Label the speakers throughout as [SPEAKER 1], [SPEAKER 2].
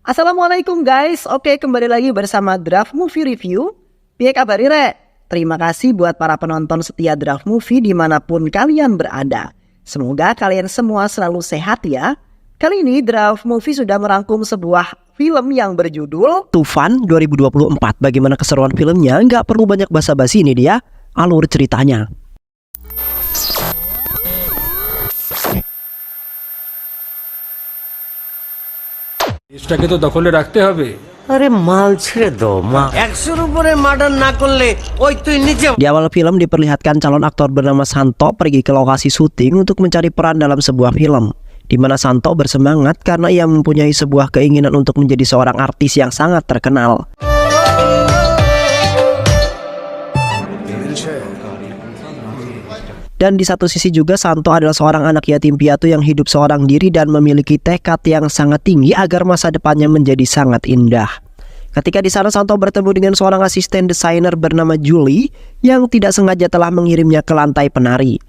[SPEAKER 1] Assalamualaikum guys, oke kembali lagi bersama Draft Movie Review. Piye kabar Re? Terima kasih buat para penonton setia Draft Movie dimanapun kalian berada. Semoga kalian semua selalu sehat ya. Kali ini Draft Movie sudah merangkum sebuah film yang berjudul
[SPEAKER 2] Tufan 2024. Bagaimana keseruan filmnya? Nggak perlu banyak basa-basi, ini dia alur ceritanya.
[SPEAKER 3] এটাকে তো দখলে রাখতে হবে।
[SPEAKER 4] আরে মাল ছেড়ে দাও মা, 100-র উপরে মার্ডার না করলে ওই তুই নিচে।
[SPEAKER 2] Di awal film diperlihatkan calon aktor bernama Santo pergi ke lokasi syuting untuk mencari peran dalam sebuah film, di mana Santo bersemangat karena ia mempunyai sebuah keinginan untuk menjadi seorang artis yang sangat terkenal. Dan di satu sisi juga Santo adalah seorang anak yatim piatu yang hidup seorang diri dan memiliki tekad yang sangat tinggi agar masa depannya menjadi sangat indah. Ketika di sana Santo bertemu dengan seorang asisten desainer bernama Julie yang tidak sengaja telah mengirimnya ke lantai penari.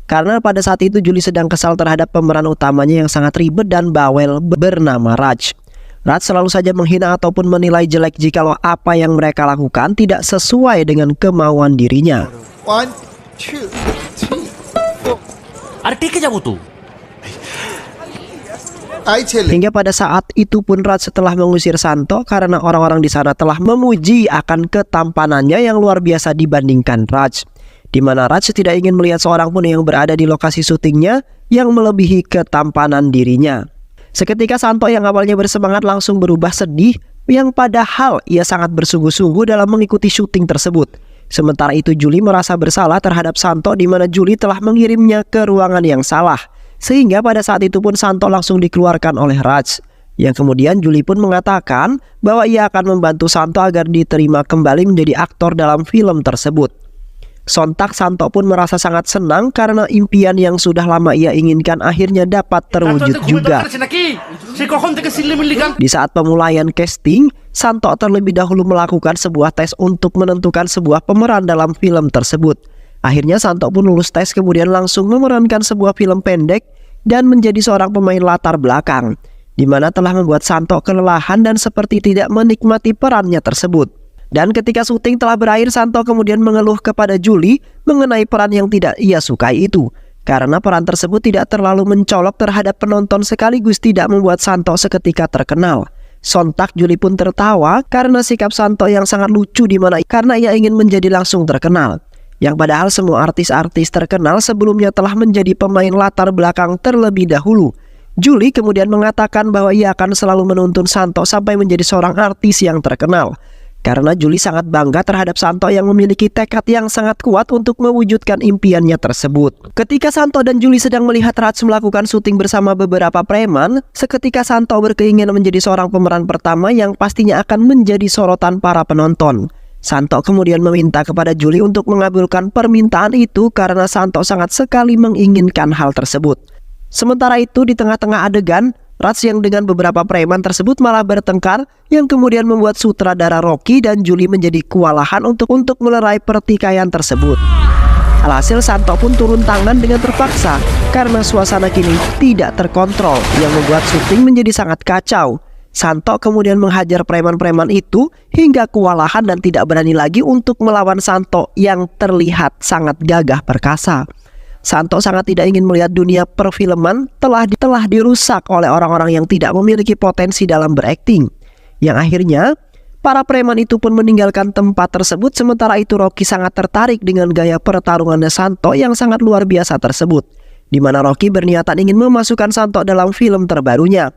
[SPEAKER 2] Karena pada saat itu Julie sedang kesal terhadap pemeran utamanya yang sangat ribet dan bawel bernama Raj. Raj selalu saja menghina ataupun menilai jelek jikalau apa yang mereka lakukan tidak sesuai dengan kemauan dirinya.
[SPEAKER 5] 1, 2, 3, 4
[SPEAKER 4] আরে টেকে যাবো তো।
[SPEAKER 2] Hingga pada saat itu pun Raj setelah mengusir Santo karena orang-orang di sana telah memuji akan ketampanannya yang luar biasa dibandingkan Raj, di mana Raj tidak ingin melihat seorang pun yang berada di lokasi syutingnya yang melebihi ketampanan dirinya. Seketika Santo yang awalnya bersemangat langsung berubah sedih, yang padahal ia sangat bersungguh-sungguh dalam mengikuti syuting tersebut. Sementara itu Julie merasa bersalah terhadap Santo di mana Julie telah mengirimnya ke ruangan yang salah. Sehingga pada saat itu pun Santo langsung dikeluarkan oleh Raj. Yang kemudian Julie pun mengatakan bahwa ia akan membantu Santo agar diterima kembali menjadi aktor dalam film tersebut. Sontak Santo pun merasa sangat senang karena impian yang sudah lama ia inginkan akhirnya dapat terwujud juga. Di saat pemulaian casting, Santo terlebih dahulu melakukan sebuah tes untuk menentukan sebuah pemeran dalam film tersebut. Akhirnya Santo pun lulus tes kemudian langsung memerankan sebuah film pendek dan menjadi seorang pemain latar belakang, di mana telah membuat Santo kelelahan dan seperti tidak menikmati perannya tersebut. Dan ketika syuting telah berakhir, Santo kemudian mengeluh kepada Julie mengenai peran yang tidak ia sukai itu, karena peran tersebut tidak terlalu mencolok terhadap penonton sekaligus tidak membuat Santo seketika terkenal. Sontak Julie pun tertawa karena sikap Santo yang sangat lucu karena ia ingin menjadi langsung terkenal. Yang padahal semua artis-artis terkenal sebelumnya telah menjadi pemain latar belakang terlebih dahulu. Julie kemudian mengatakan bahwa ia akan selalu menuntun Santo sampai menjadi seorang artis yang terkenal. Karena Julie sangat bangga terhadap Santo yang memiliki tekad yang sangat kuat untuk mewujudkan impiannya tersebut. Ketika Santo dan Julie sedang melihat Raj melakukan syuting bersama beberapa preman, seketika Santo berkeinginan menjadi seorang pemeran pertama yang pastinya akan menjadi sorotan para penonton. Santo kemudian meminta kepada Julie untuk mengabulkan permintaan itu karena Santo sangat sekali menginginkan hal tersebut. Sementara itu di tengah-tengah adegan, Raj yang dengan beberapa preman tersebut malah bertengkar yang kemudian membuat sutradara Rocky dan Julie menjadi kewalahan untuk melerai pertikaian tersebut. Alhasil Santo pun turun tangan dengan terpaksa karena suasana kini tidak terkontrol yang membuat syuting menjadi sangat kacau. Santo kemudian menghajar preman-preman itu hingga kewalahan dan tidak berani lagi untuk melawan Santo yang terlihat sangat gagah perkasa. Santo sangat tidak ingin melihat dunia perfilman telah dirusak oleh orang-orang yang tidak memiliki potensi dalam berakting. Yang akhirnya para preman itu pun meninggalkan tempat tersebut. Sementara itu Rocky sangat tertarik dengan gaya pertarungannya Santo yang sangat luar biasa tersebut, di mana Rocky berniatan ingin memasukkan Santo dalam film terbarunya.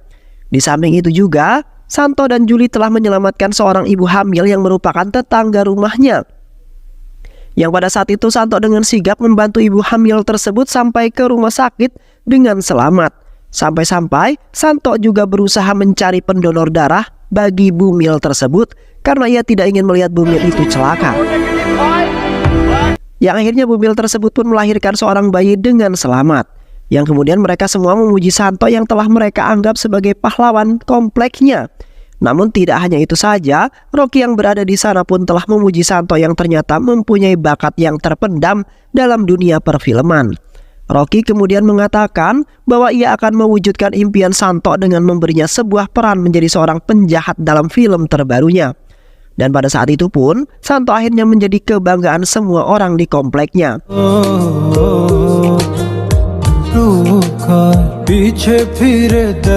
[SPEAKER 2] Di samping itu juga Santo dan Julie telah menyelamatkan seorang ibu hamil yang merupakan tetangga rumahnya. Yang pada saat itu Santo dengan sigap membantu ibu hamil tersebut sampai ke rumah sakit dengan selamat. Sampai-sampai Santo juga berusaha mencari pendonor darah bagi Bumil tersebut karena ia tidak ingin melihat Bumil itu celaka. Yang akhirnya Bumil tersebut pun melahirkan seorang bayi dengan selamat. Yang kemudian mereka semua memuji Santo yang telah mereka anggap sebagai pahlawan kompleknya. Namun tidak hanya itu saja, Rocky yang berada di sana pun telah memuji Santo yang ternyata mempunyai bakat yang terpendam dalam dunia perfilman. Rocky kemudian mengatakan bahwa ia akan mewujudkan impian Santo dengan memberinya sebuah peran menjadi seorang penjahat dalam film terbarunya. Dan pada saat itu pun, Santo akhirnya menjadi kebanggaan semua orang di kompleknya.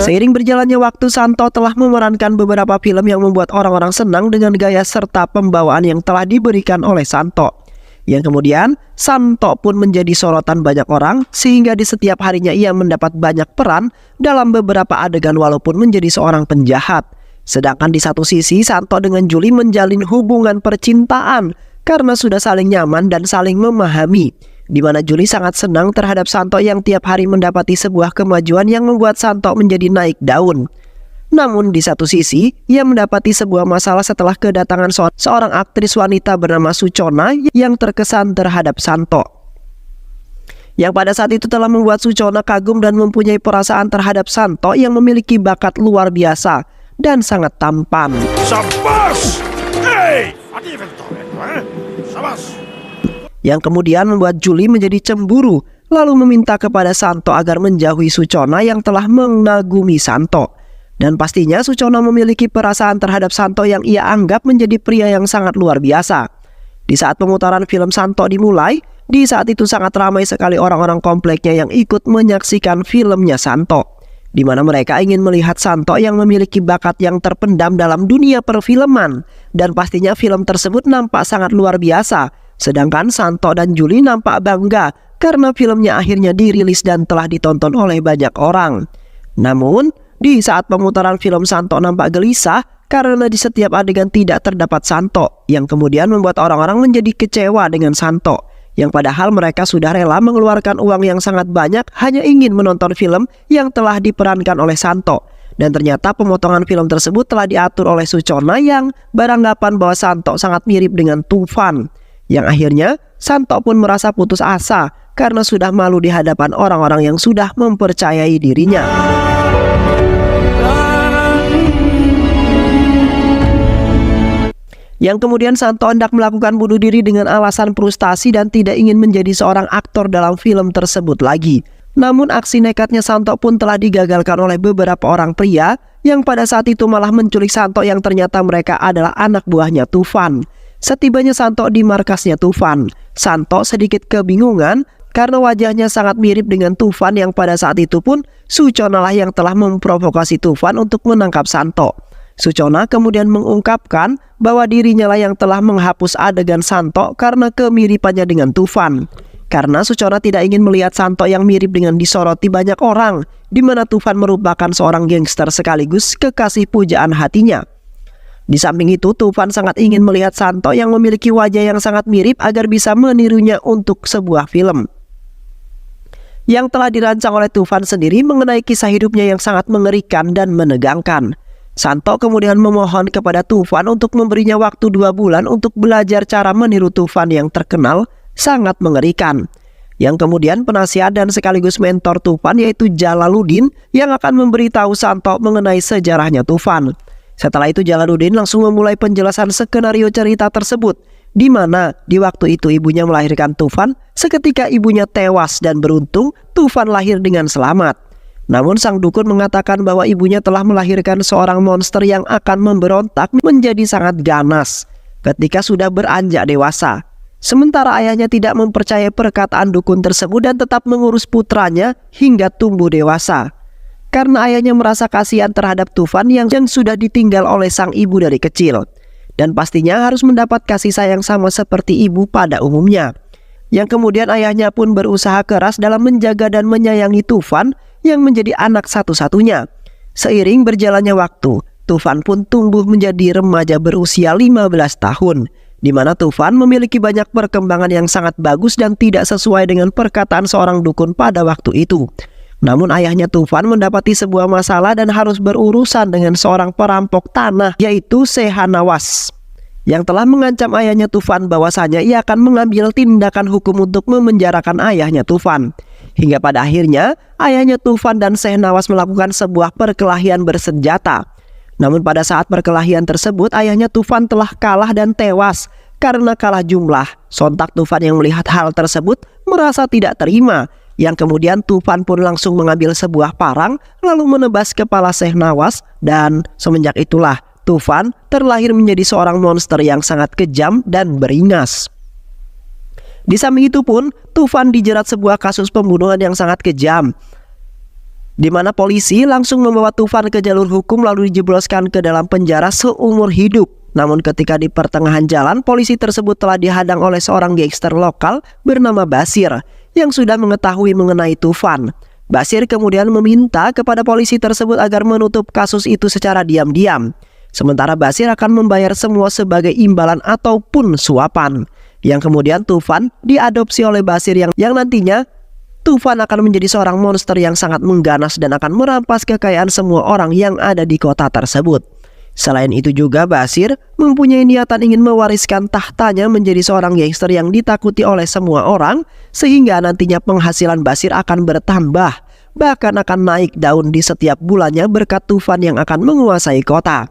[SPEAKER 2] Seiring berjalannya waktu, Santo telah memerankan beberapa film yang membuat orang-orang senang dengan gaya serta pembawaan yang telah diberikan oleh Santo. Yang kemudian, Santo pun menjadi sorotan banyak orang sehingga di setiap harinya ia mendapat banyak peran dalam beberapa adegan walaupun menjadi seorang penjahat. Sedangkan di satu sisi, Santo dengan Julie menjalin hubungan percintaan karena sudah saling nyaman dan saling memahami, di mana Julie sangat senang terhadap Santo yang tiap hari mendapati sebuah kemajuan yang membuat Santo menjadi naik daun. Namun di satu sisi, ia mendapati sebuah masalah setelah kedatangan seorang aktris wanita bernama Suchona yang terkesan terhadap Santo, yang pada saat itu telah membuat Suchona kagum dan mempunyai perasaan terhadap Santo yang memiliki bakat luar biasa dan sangat tampan. Yang kemudian membuat Julie menjadi cemburu, lalu meminta kepada Santo agar menjauhi Suchona yang telah mengagumi Santo. Dan pastinya Suchona memiliki perasaan terhadap Santo yang ia anggap menjadi pria yang sangat luar biasa. Di saat pemutaran film Santo dimulai, di saat itu sangat ramai sekali orang-orang kompleknya yang ikut menyaksikan filmnya Santo, di mana mereka ingin melihat Santo yang memiliki bakat yang terpendam dalam dunia perfilman. Dan pastinya film tersebut nampak sangat luar biasa. Sedangkan Santo dan Julie nampak bangga karena filmnya akhirnya dirilis dan telah ditonton oleh banyak orang. Namun, di saat pemutaran film Santo nampak gelisah karena di setiap adegan tidak terdapat Santo, yang kemudian membuat orang-orang menjadi kecewa dengan Santo, yang padahal mereka sudah rela mengeluarkan uang yang sangat banyak hanya ingin menonton film yang telah diperankan oleh Santo. Dan ternyata pemotongan film tersebut telah diatur oleh Suchona yang beranggapan bahwa Santo sangat mirip dengan Tufan, yang akhirnya Santo pun merasa putus asa karena sudah malu di hadapan orang-orang yang sudah mempercayai dirinya. Yang kemudian Santo hendak melakukan bunuh diri dengan alasan frustasi dan tidak ingin menjadi seorang aktor dalam film tersebut lagi. Namun aksi nekatnya Santo pun telah digagalkan oleh beberapa orang pria yang pada saat itu malah menculik Santo yang ternyata mereka adalah anak buahnya Tufan. Setibanya Santo di markasnya Tufan, Santo sedikit kebingungan karena wajahnya sangat mirip dengan Tufan yang pada saat itu pun Suchona lah yang telah memprovokasi Tufan untuk menangkap Santo. Suchona kemudian mengungkapkan bahwa dirinya lah yang telah menghapus adegan Santo karena kemiripannya dengan Tufan. Karena Suchona tidak ingin melihat Santo yang mirip dengan disoroti banyak orang, di mana Tufan merupakan seorang gangster sekaligus kekasih pujaan hatinya. Di samping itu, Tufan sangat ingin melihat Santo yang memiliki wajah yang sangat mirip agar bisa menirunya untuk sebuah film yang telah dirancang oleh Tufan sendiri mengenai kisah hidupnya yang sangat mengerikan dan menegangkan. Santo kemudian memohon kepada Tufan untuk memberinya waktu 2 bulan untuk belajar cara meniru Tufan yang terkenal sangat mengerikan. Yang kemudian penasihat dan sekaligus mentor Tufan yaitu Jalaluddin yang akan memberitahu Santo mengenai sejarahnya Tufan. Setelah itu Jalaluddin langsung memulai penjelasan skenario cerita tersebut, di mana di waktu itu ibunya melahirkan Tufan, seketika ibunya tewas dan beruntung Tufan lahir dengan selamat. Namun sang dukun mengatakan bahwa ibunya telah melahirkan seorang monster yang akan memberontak menjadi sangat ganas ketika sudah beranjak dewasa. Sementara ayahnya tidak mempercayai perkataan dukun tersebut dan tetap mengurus putranya hingga tumbuh dewasa. Karena ayahnya merasa kasihan terhadap Tufan yang sudah ditinggal oleh sang ibu dari kecil. Dan pastinya harus mendapat kasih sayang sama seperti ibu pada umumnya. Yang kemudian ayahnya pun berusaha keras dalam menjaga dan menyayangi Tufan yang menjadi anak satu-satunya. Seiring berjalannya waktu, Tufan pun tumbuh menjadi remaja berusia 15 tahun, di mana Tufan memiliki banyak perkembangan yang sangat bagus dan tidak sesuai dengan perkataan seorang dukun pada waktu itu. Namun ayahnya Tufan mendapati sebuah masalah dan harus berurusan dengan seorang perampok tanah yaitu Sehanawas, yang telah mengancam ayahnya Tufan bahwasanya ia akan mengambil tindakan hukum untuk memenjarakan ayahnya Tufan. Hingga pada akhirnya ayahnya Tufan dan Sehnawas melakukan sebuah perkelahian bersenjata. Namun pada saat perkelahian tersebut ayahnya Tufan telah kalah dan tewas karena kalah jumlah. Sontak Tufan yang melihat hal tersebut merasa tidak terima yang kemudian Tufan pun langsung mengambil sebuah parang lalu menebas kepala Syekh Nawas, dan semenjak itulah Tufan terlahir menjadi seorang monster yang sangat kejam dan beringas. Di samping itu pun Tufan dijerat sebuah kasus pembunuhan yang sangat kejam, di mana polisi langsung membawa Tufan ke jalur hukum lalu dijebloskan ke dalam penjara seumur hidup. Namun ketika di pertengahan jalan, polisi tersebut telah dihadang oleh seorang gangster lokal bernama Basir yang sudah mengetahui mengenai Tufan. Basir kemudian meminta kepada polisi tersebut agar menutup kasus itu secara diam-diam. Sementara Basir akan membayar semua sebagai imbalan ataupun suapan. Yang kemudian Tufan diadopsi oleh Basir yang nantinya Tufan akan menjadi seorang monster yang sangat mengganas dan akan merampas kekayaan semua orang yang ada di kota tersebut. Selain itu juga Basir mempunyai niatan ingin mewariskan tahtanya menjadi seorang gangster yang ditakuti oleh semua orang, sehingga nantinya penghasilan Basir akan bertambah, bahkan akan naik daun di setiap bulannya berkat Tufan yang akan menguasai kota.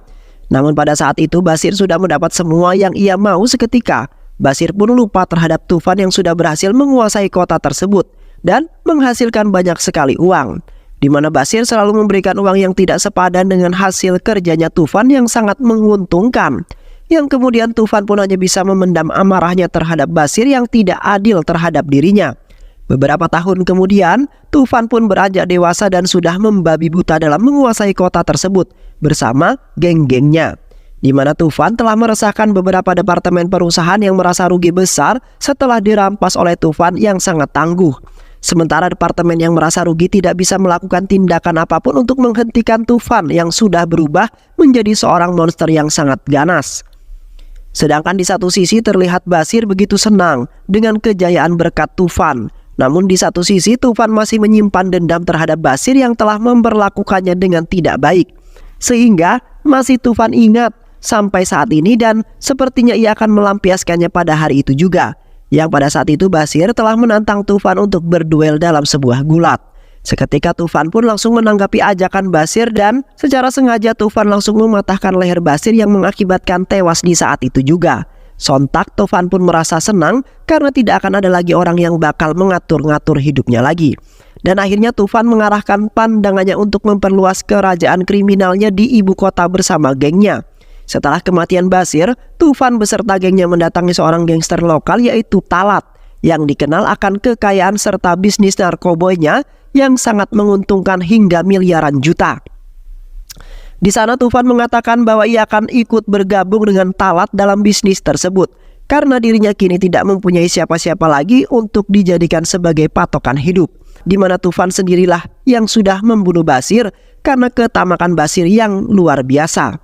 [SPEAKER 2] Namun pada saat itu Basir sudah mendapat semua yang ia mau seketika. Basir pun lupa terhadap Tufan yang sudah berhasil menguasai kota tersebut dan menghasilkan banyak sekali uang, di mana Basir selalu memberikan uang yang tidak sepadan dengan hasil kerjanya Tufan yang sangat menguntungkan. Yang kemudian Tufan pun hanya bisa memendam amarahnya terhadap Basir yang tidak adil terhadap dirinya. Beberapa tahun kemudian, Tufan pun beranjak dewasa dan sudah membabi buta dalam menguasai kota tersebut bersama geng-gengnya, di mana Tufan telah meresahkan beberapa departemen perusahaan yang merasa rugi besar setelah dirampas oleh Tufan yang sangat tangguh. Sementara departemen yang merasa rugi tidak bisa melakukan tindakan apapun untuk menghentikan Tufan yang sudah berubah menjadi seorang monster yang sangat ganas. Sedangkan di satu sisi terlihat Basir begitu senang dengan kejayaan berkat Tufan. Namun di satu sisi Tufan masih menyimpan dendam terhadap Basir yang telah memperlakukannya dengan tidak baik. Sehingga masih Tufan ingat sampai saat ini dan sepertinya ia akan melampiaskannya pada hari itu juga. Yang pada saat itu Basir telah menantang Tufan untuk berduel dalam sebuah gulat. Seketika Tufan pun langsung menanggapi ajakan Basir dan secara sengaja Tufan langsung mematahkan leher Basir yang mengakibatkan tewas di saat itu juga. Sontak Tufan pun merasa senang karena tidak akan ada lagi orang yang bakal mengatur-ngatur hidupnya lagi. Dan akhirnya Tufan mengarahkan pandangannya untuk memperluas kerajaan kriminalnya di ibu kota bersama gengnya. Setelah kematian Basir, Tufan beserta gengnya mendatangi seorang gangster lokal yaitu Talat, yang dikenal akan kekayaan serta bisnis narkoboynya yang sangat menguntungkan hingga miliaran juta. Di sana Tufan mengatakan bahwa ia akan ikut bergabung dengan Talat dalam bisnis tersebut karena dirinya kini tidak mempunyai siapa-siapa lagi untuk dijadikan sebagai patokan hidup, di mana Tufan sendirilah yang sudah membunuh Basir karena ketamakan Basir yang luar biasa.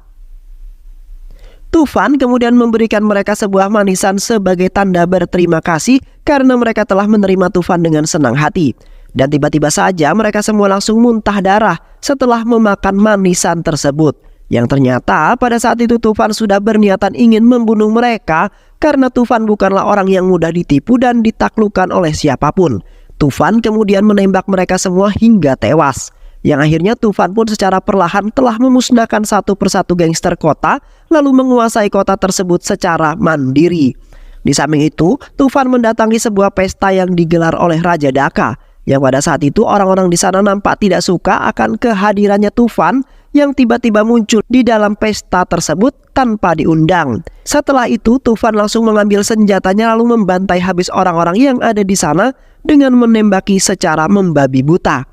[SPEAKER 2] Tufan kemudian memberikan mereka sebuah manisan sebagai tanda berterima kasih karena mereka telah menerima Tufan dengan senang hati. Dan tiba-tiba saja mereka semua langsung muntah darah setelah memakan manisan tersebut. Yang ternyata pada saat itu Tufan sudah berniatan ingin membunuh mereka karena Tufan bukanlah orang yang mudah ditipu dan ditaklukkan oleh siapapun. Tufan kemudian menembak mereka semua hingga tewas. Yang akhirnya Tufan pun secara perlahan telah memusnahkan satu persatu gangster kota lalu menguasai kota tersebut secara mandiri. Di samping itu, Tufan mendatangi sebuah pesta yang digelar oleh Raja Daka, yang pada saat itu orang-orang di sana nampak tidak suka akan kehadirannya Tufan yang tiba-tiba muncul di dalam pesta tersebut tanpa diundang. Setelah itu Tufan langsung mengambil senjatanya lalu membantai habis orang-orang yang ada di sana dengan menembaki secara membabi buta.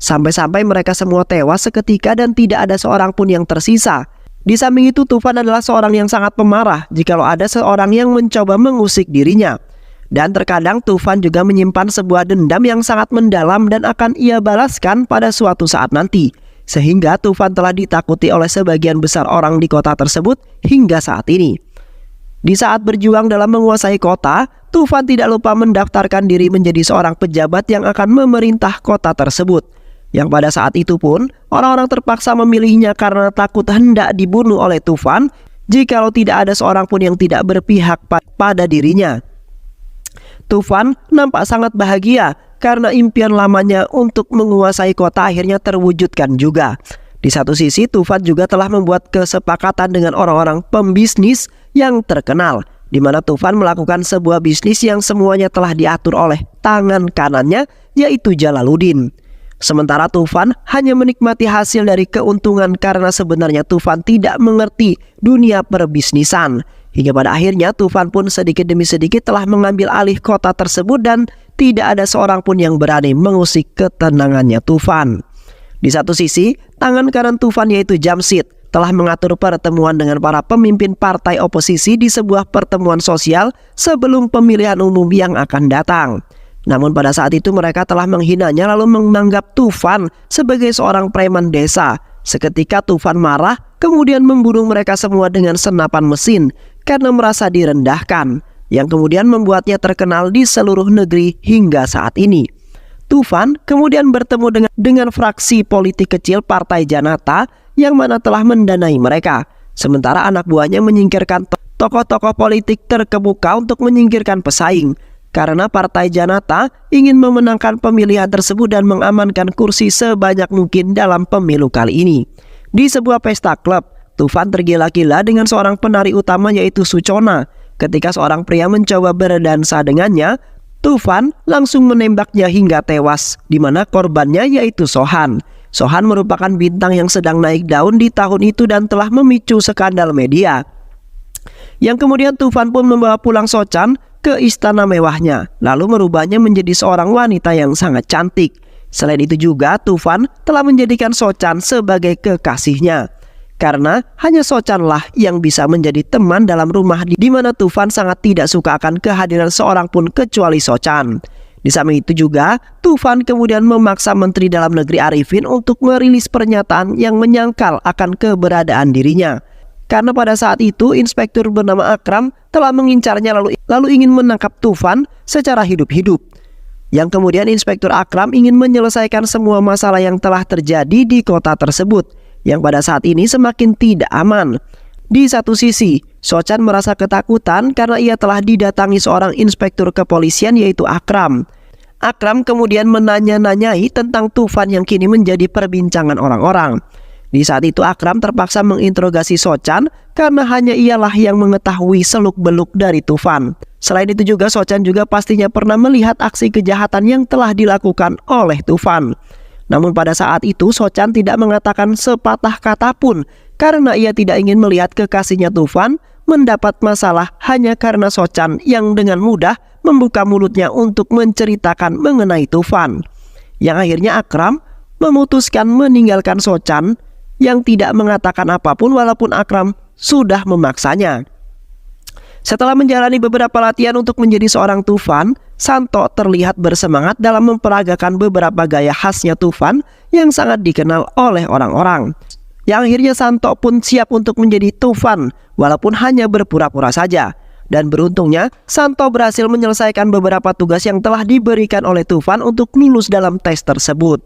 [SPEAKER 2] Sampai-sampai mereka semua tewas seketika dan tidak ada seorang pun yang tersisa. Di samping itu Tufan adalah seorang yang sangat pemarah jikalau ada seorang yang mencoba mengusik dirinya. Dan terkadang Tufan juga menyimpan sebuah dendam yang sangat mendalam dan akan ia balaskan pada suatu saat nanti. Sehingga Tufan telah ditakuti oleh sebagian besar orang di kota tersebut hingga saat ini. Di saat berjuang dalam menguasai kota, Tufan tidak lupa mendaftarkan diri menjadi seorang pejabat yang akan memerintah kota tersebut. Yang pada saat itu pun orang-orang terpaksa memilihnya karena takut hendak dibunuh oleh Tufan jikalau tidak ada seorang pun yang tidak berpihak pada dirinya. Tufan nampak sangat bahagia karena impian lamanya untuk menguasai kota akhirnya terwujudkan juga. Di satu sisi Tufan juga telah membuat kesepakatan dengan orang-orang pembisnis yang terkenal, di mana Tufan melakukan sebuah bisnis yang semuanya telah diatur oleh tangan kanannya yaitu Jalaluddin. Sementara Tufan hanya menikmati hasil dari keuntungan karena sebenarnya Tufan tidak mengerti dunia perbisnisan. Hingga pada akhirnya Tufan pun sedikit demi sedikit telah mengambil alih kota tersebut dan tidak ada seorang pun yang berani mengusik ketenangannya Tufan. Di satu sisi, tangan kanan Tufan yaitu Jamshid telah mengatur pertemuan dengan para pemimpin partai oposisi di sebuah pertemuan sosial sebelum pemilihan umum yang akan datang. Namun pada saat itu mereka telah menghinanya lalu menganggap Tufan sebagai seorang preman desa. Seketika Tufan marah kemudian membunuh mereka semua dengan senapan mesin karena merasa direndahkan, yang kemudian membuatnya terkenal di seluruh negeri hingga saat ini. Tufan kemudian bertemu dengan fraksi politik kecil Partai Janata yang mana telah mendanai mereka. Sementara anak buahnya menyingkirkan tokoh-tokoh politik terkemuka untuk menyingkirkan pesaing. Karena Partai Janata ingin memenangkan pemilihan tersebut dan mengamankan kursi sebanyak mungkin dalam pemilu kali ini. Di sebuah pesta klub, Tufan tergila-gila dengan seorang penari utama yaitu Suchona. Ketika seorang pria mencoba berdansa dengannya, Tufan langsung menembaknya hingga tewas, di mana korbannya yaitu Sohan. Sohan merupakan bintang yang sedang naik daun di tahun itu dan telah memicu skandal media. Yang kemudian Tufan pun membawa pulang Sochan ke istana mewahnya, lalu merubahnya menjadi seorang wanita yang sangat cantik. Selain itu juga Tufan telah menjadikan Sochan sebagai kekasihnya. Karena hanya Sochanlah yang bisa menjadi teman dalam rumah di mana Tufan sangat tidak suka akan kehadiran seorang pun kecuali Sochan. Di samping itu juga Tufan kemudian memaksa Menteri Dalam Negeri Arifin untuk merilis pernyataan yang menyangkal akan keberadaan dirinya. Karena pada saat itu inspektur bernama Akram telah mengincarnya lalu ingin menangkap Tufan secara hidup-hidup. Yang kemudian inspektur Akram ingin menyelesaikan semua masalah yang telah terjadi di kota tersebut, yang pada saat ini semakin tidak aman. Di satu sisi, Sochan merasa ketakutan karena ia telah didatangi seorang inspektur kepolisian yaitu Akram. Akram kemudian menanya-nanyai tentang Tufan yang kini menjadi perbincangan orang-orang. Di saat itu Akram terpaksa menginterogasi Sochan karena hanya ialah yang mengetahui seluk-beluk dari Tufan. Selain itu juga Sochan juga pastinya pernah melihat aksi kejahatan yang telah dilakukan oleh Tufan. Namun pada saat itu Sochan tidak mengatakan sepatah kata pun karena ia tidak ingin melihat kekasihnya Tufan mendapat masalah hanya karena Sochan yang dengan mudah membuka mulutnya untuk menceritakan mengenai Tufan. Yang akhirnya Akram memutuskan meninggalkan Sochan yang tidak mengatakan apapun walaupun Akram sudah memaksanya. Setelah menjalani beberapa latihan untuk menjadi seorang Tufan, Santo terlihat bersemangat dalam memperagakan beberapa gaya khasnya Tufan yang sangat dikenal oleh orang-orang. Yang akhirnya Santo pun siap untuk menjadi Tufan walaupun hanya berpura-pura saja. Dan beruntungnya Santo berhasil menyelesaikan beberapa tugas yang telah diberikan oleh Tufan untuk lulus dalam tes tersebut.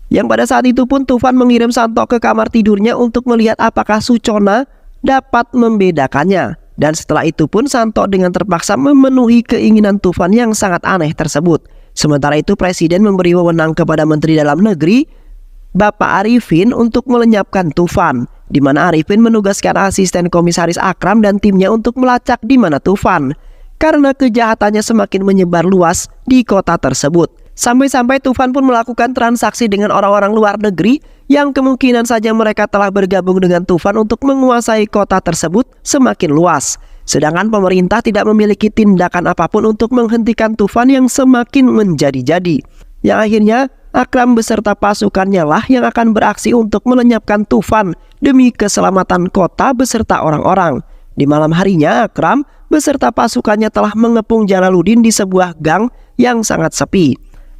[SPEAKER 2] Yang pada saat itu pun Tufan mengirim Santo ke kamar tidurnya untuk melihat apakah Suchona dapat membedakannya. Dan setelah itu pun Santo dengan terpaksa memenuhi keinginan Tufan yang sangat aneh tersebut. Sementara itu Presiden memberi wewenang kepada Menteri Dalam Negeri Bapak Arifin untuk melenyapkan Tufan, di mana Arifin menugaskan asisten komisaris Akram dan timnya untuk melacak di mana Tufan. Karena kejahatannya semakin menyebar luas di kota tersebut. Sampai-sampai Tufan pun melakukan transaksi dengan orang-orang luar negeri yang kemungkinan saja mereka telah bergabung dengan Tufan untuk menguasai kota tersebut semakin luas. Sedangkan pemerintah tidak memiliki tindakan apapun untuk menghentikan Tufan yang semakin menjadi-jadi. Yang akhirnya Akram beserta pasukannya lah yang akan beraksi untuk melenyapkan Tufan demi keselamatan kota beserta orang-orang. Di malam harinya Akram beserta pasukannya telah mengepung Jalaluddin di sebuah gang yang sangat sepi.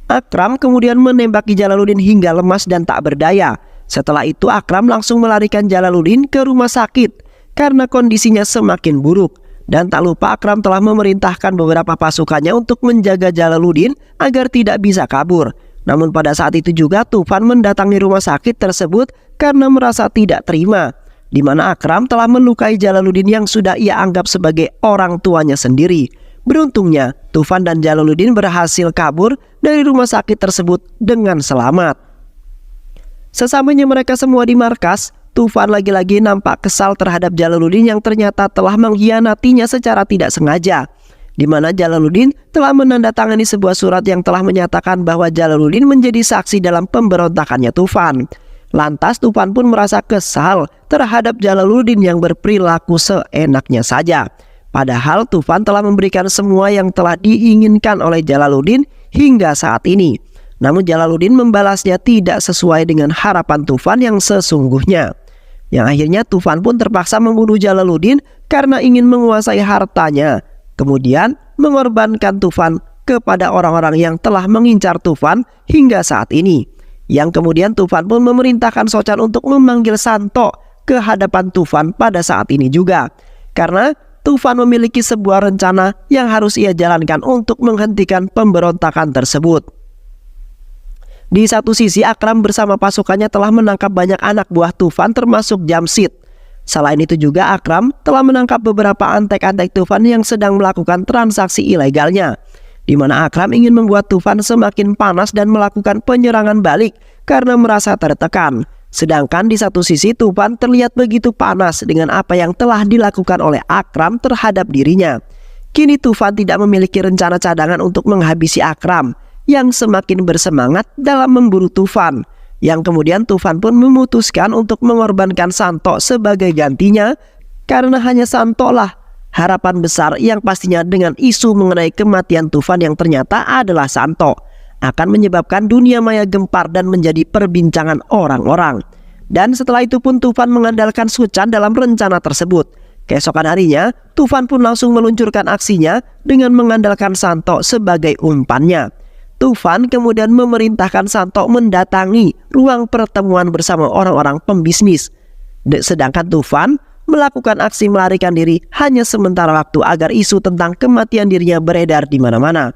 [SPEAKER 2] Akram kemudian menembaki Jalaluddin hingga lemas dan tak berdaya. Setelah itu Akram langsung melarikan Jalaluddin ke rumah sakit karena kondisinya semakin buruk. Dan tak lupa Akram telah memerintahkan beberapa pasukannya untuk menjaga Jalaluddin agar tidak bisa kabur. Namun pada saat itu juga Tufan mendatangi rumah sakit tersebut karena merasa tidak terima, di mana Akram telah melukai Jalaluddin yang sudah ia anggap sebagai orang tuanya sendiri. Beruntungnya, Tufan dan Jalaluddin berhasil kabur dari rumah sakit tersebut dengan selamat. Sesamanya mereka semua di markas, Tufan lagi-lagi nampak kesal terhadap Jalaluddin yang ternyata telah mengkhianatinya secara tidak sengaja. di mana Jalaluddin telah menandatangani sebuah surat yang telah menyatakan bahwa Jalaluddin menjadi saksi dalam pemberontakannya Tufan. Lantas Tufan pun merasa kesal terhadap Jalaluddin yang berperilaku seenaknya saja. Padahal Tufan telah memberikan semua yang telah diinginkan oleh Jalaluddin hingga saat ini. Namun Jalaluddin membalasnya tidak sesuai dengan harapan Tufan yang sesungguhnya. Yang akhirnya Tufan pun terpaksa membunuh Jalaluddin karena ingin menguasai hartanya. Kemudian mengorbankan Tufan kepada orang-orang yang telah mengincar Tufan hingga saat ini. Yang kemudian Tufan pun memerintahkan Sochan untuk memanggil Santo ke hadapan Tufan pada saat ini juga. Karena Tufan memiliki sebuah rencana yang harus ia jalankan untuk menghentikan pemberontakan tersebut. Di satu sisi, Akram bersama pasukannya telah menangkap banyak anak buah Tufan termasuk Jamshid. Selain itu juga Akram telah menangkap beberapa antek-antek Tufan yang sedang melakukan transaksi ilegalnya, di mana Akram ingin membuat Tufan semakin panas dan melakukan penyerangan balik karena merasa tertekan. Sedangkan di satu sisi Tufan terlihat begitu panas dengan apa yang telah dilakukan oleh Akram terhadap dirinya. Kini Tufan tidak memiliki rencana cadangan untuk menghabisi Akram yang semakin bersemangat dalam memburu Tufan. Yang kemudian Tufan pun memutuskan untuk mengorbankan Santo sebagai gantinya, karena hanya Santo lah harapan besar yang pastinya dengan isu mengenai kematian Tufan yang ternyata adalah Santo akan menyebabkan dunia maya gempar dan menjadi perbincangan orang-orang. Dan setelah itu pun Tufan mengandalkan Sochan dalam rencana tersebut. Keesokan harinya, Tufan pun langsung meluncurkan aksinya dengan mengandalkan Santo sebagai umpannya. Tufan kemudian memerintahkan Santo mendatangi ruang pertemuan bersama orang-orang pembisnis. Sedangkan Tufan melakukan aksi melarikan diri hanya sementara waktu agar isu tentang kematian dirinya beredar di mana-mana.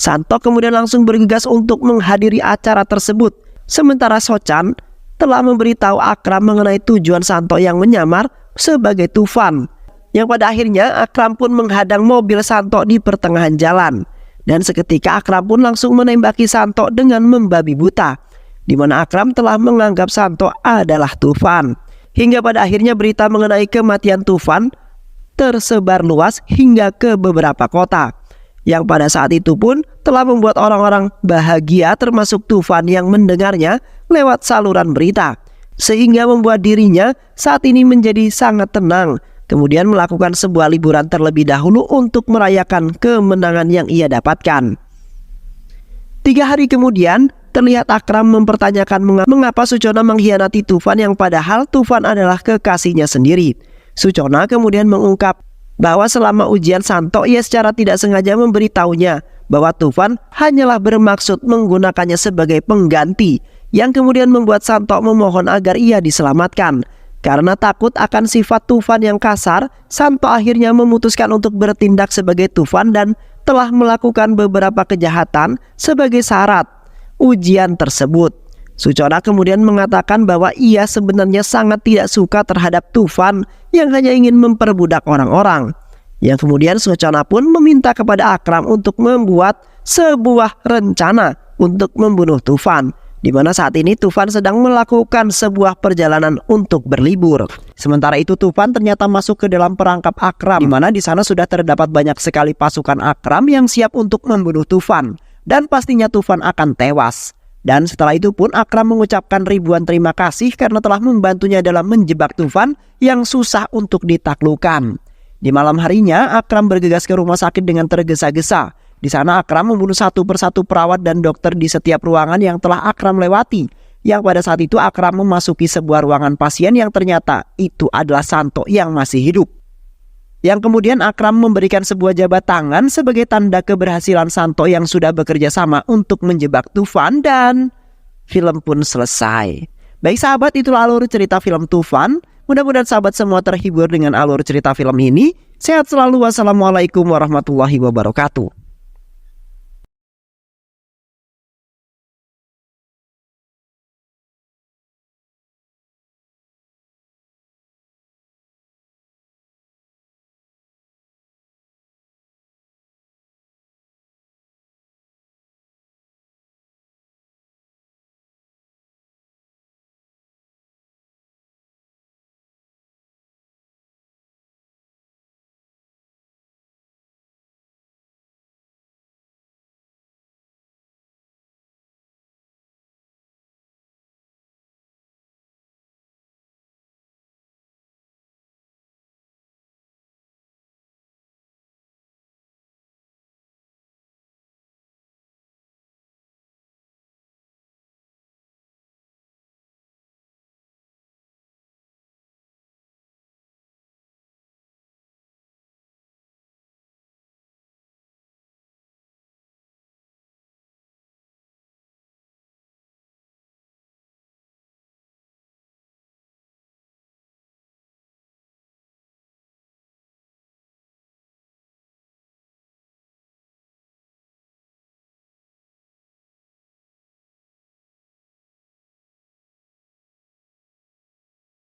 [SPEAKER 2] Santo kemudian langsung bergegas untuk menghadiri acara tersebut. Sementara Sochan telah memberitahu Akram mengenai tujuan Santo yang menyamar sebagai Tufan. Yang pada akhirnya Akram pun menghadang mobil Santo di pertengahan jalan. Dan seketika Akram pun langsung menembaki Santo dengan membabi buta, di mana Akram telah menganggap Santo adalah Tufan. Hingga pada akhirnya berita mengenai kematian Tufan tersebar luas hingga ke beberapa kota, yang pada saat itu pun telah membuat orang-orang bahagia termasuk Tufan yang mendengarnya lewat saluran berita, sehingga membuat dirinya saat ini menjadi sangat tenang, kemudian melakukan sebuah liburan terlebih dahulu untuk merayakan kemenangan yang ia dapatkan. 3 hari kemudian terlihat Akram mempertanyakan mengapa Suchona mengkhianati Tufan yang padahal Tufan adalah kekasihnya sendiri. Suchona kemudian mengungkap bahwa selama ujian Santo ia secara tidak sengaja memberitahunya bahwa Tufan hanyalah bermaksud menggunakannya sebagai pengganti, yang kemudian membuat Santo memohon agar ia diselamatkan. Karena takut akan sifat Tufan yang kasar, Santo akhirnya memutuskan untuk bertindak sebagai Tufan dan telah melakukan beberapa kejahatan sebagai syarat ujian tersebut. Suchona kemudian mengatakan bahwa ia sebenarnya sangat tidak suka terhadap Tufan yang hanya ingin memperbudak orang-orang. Yang kemudian Suchona pun meminta kepada Akram untuk membuat sebuah rencana untuk membunuh Tufan, di mana saat ini Tufan sedang melakukan sebuah perjalanan untuk berlibur. Sementara itu Tufan ternyata masuk ke dalam perangkap Akram, di mana di sana sudah terdapat banyak sekali pasukan Akram yang siap untuk membunuh Tufan, dan pastinya Tufan akan tewas. Dan setelah itu pun Akram mengucapkan ribuan terima kasih karena telah membantunya dalam menjebak Tufan yang susah untuk ditaklukkan. Di malam harinya Akram bergegas ke rumah sakit dengan tergesa-gesa. Di sana Akram membunuh satu persatu perawat dan dokter di setiap ruangan yang telah Akram lewati. Yang pada saat itu Akram memasuki sebuah ruangan pasien yang ternyata itu adalah Santo yang masih hidup. Yang kemudian Akram memberikan sebuah jabat tangan sebagai tanda keberhasilan Santo yang sudah bekerja sama untuk menjebak Tufan, dan film pun selesai. Baik sahabat, itulah alur cerita film Tufan. Mudah-mudahan sahabat semua terhibur dengan alur cerita film ini. Sehat selalu. Wassalamualaikum warahmatullahi wabarakatuh.